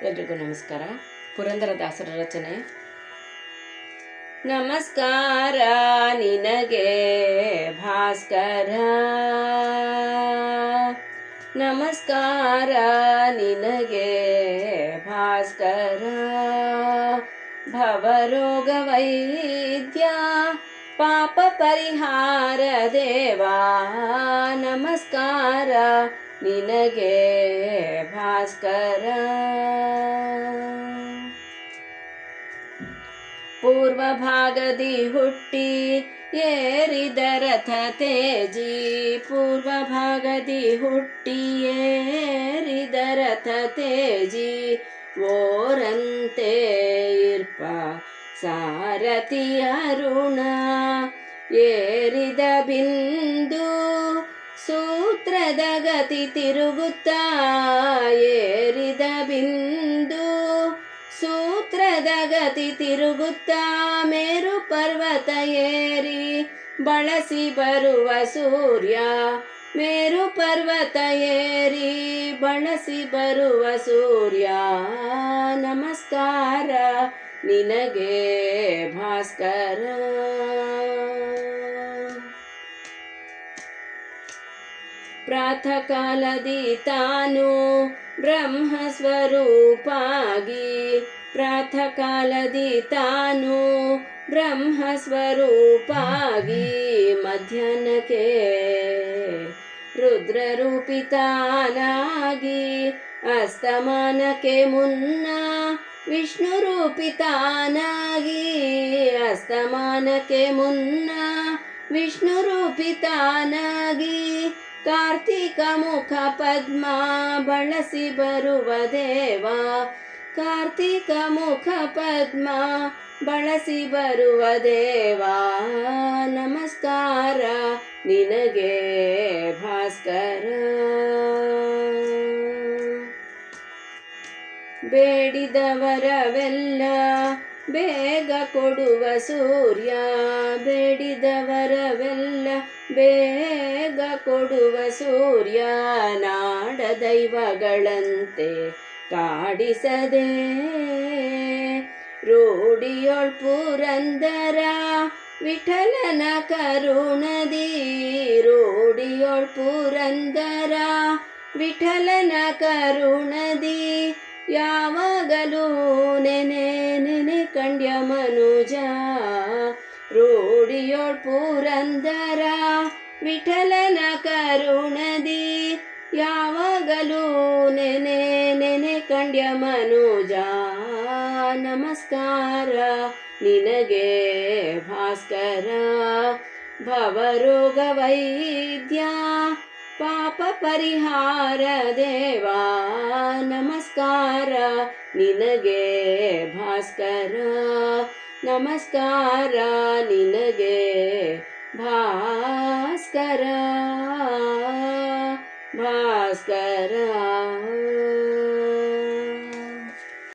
ಎಲ್ರಿಗೂ ನಮಸ್ಕಾರ. ಪುರಂದರದಾಸರ ರಚನೆ. ನಮಸ್ಕಾರ ನಿನಗೆ ಭಾಸ್ಕರ, ನಮಸ್ಕಾರ ನಿನಗೆ ಭಾಸ್ಕರ, ಭವರೋಗ ವೈದ್ಯ ಪಾಪ ಪರಿಹಾರ ದೇವಾ, ನಮಸ್ಕಾರ ನಿನಗೆ ಭಾಸ್ಕರ. ಪೂರ್ವ ಭಾಗದಿ ಹುಟ್ಟಿ ಏರಿದ ರಥ ತೇಜಿ, ಪೂರ್ವ ಭಾಗದಿ ಹುಟ್ಟಿ ಏರಿದ ರಥ ತೇಜಿ, ಓರಂತೆ ಇರ್ಪ ಸಾರಥಿ ಅರುಣ, ಏರಿದ ಬಿಂದು ಸೂತ್ರದ ಗತಿ ತಿರುಗುತ್ತಾ, ಏರಿದ ಬಿಂದು ಸೂತ್ರದ ಗತಿ ತಿರುಗುತ್ತಾ, ಮೇರು ಪರ್ವತ ಏರಿ ಬಳಸಿ ಬರುವ ಸೂರ್ಯ, ಮೇರು ಪರ್ವತ ಏರಿ ಬಳಸಿ ಬರುವ ಸೂರ್ಯ, ನಮಸ್ಕಾರ ನಿನಗೆ ಭಾಸ್ಕರ. ಪ್ರಾತಃ ಕಾಲದಿ ತಾನು ಬ್ರಹ್ಮ ಸ್ವರೂಪಾಗಿ, ಪ್ರಾತಃ ಕಾಲದಿ ತಾನು ಬ್ರಹ್ಮ ಸ್ವರೂಪಾಗಿ, ಮಧ್ಯಾಹ್ನಕ್ಕೆ ರುದ್ರ ರೂಪಿತಾನಾಗಿ, ಅಸ್ತಮಾನಕ್ಕೆ ಮುನ್ನ ವಿಷ್ಣು ರೂಪಿತಾನಾಗಿ, ಅಸ್ತಮಾನಕ್ಕೆ ಮುನ್ನ ವಿಷ್ಣು ರೂಪಿತಾನಾಗಿ, ಕಾರ್ತಿಕ ಮುಖ ಪದ್ಮ ಬಳಸಿ ಬರುವ ದೇವಾ, ಕಾರ್ತಿಕ ಮುಖ ಪದ್ಮ ಬಳಸಿ ಬರುವ ದೇವಾ, ನಮಸ್ಕಾರ ನಿನಗೆ ಭಾಸ್ಕರ. ಬೇಡಿದವರವೆಲ್ಲ ಬೇಗ ಕೊಡುವ ಸೂರ್ಯ, ಬೇಡಿದವರವೆಲ್ಲ ಬೇಗ ಕೊಡುವ ಸೂರ್ಯ, ನಾಡ ದೈವಗಳಂತೆ ಕಾಡಿಸದೆ ರೂಢಿಯೊಳ್ ಪುರಂದರ ವಿಠಲನ ಕರುಣದಿ, ರೂಢಿಯೊಳ್ ಪುರಂದರ ವಿಠಲನ ಕರುಣದಿ, ಯಾವಾಗಲೂ ನೆನೆ ನೆನೆ ಕಂಡ್ಯ ಮನುಜ, ರೂಢಿಯೊಳ್ ಪುರಂದರ ವಿಠಲನ ಕರುಣದಿ, ಯಾವಾಗಲೂ ನೆನೆ ನೆನೆ ಕಂಡ್ಯ ಮನುಜ, ನಮಸ್ಕಾರ ನಿನಗೆ ಭಾಸ್ಕರ. ಭವರೋಗ ವೈದ್ಯ ಪಾಪ ಪರಿಹಾರ ದೇವಾ, ನಮಸ್ಕಾರ ನಿನಗೆ ಭಾಸ್ಕರ, ನಮಸ್ಕಾರ ನಿನಗೆ ಭಾಸ್ಕರ, ಭಾಸ್ಕರ.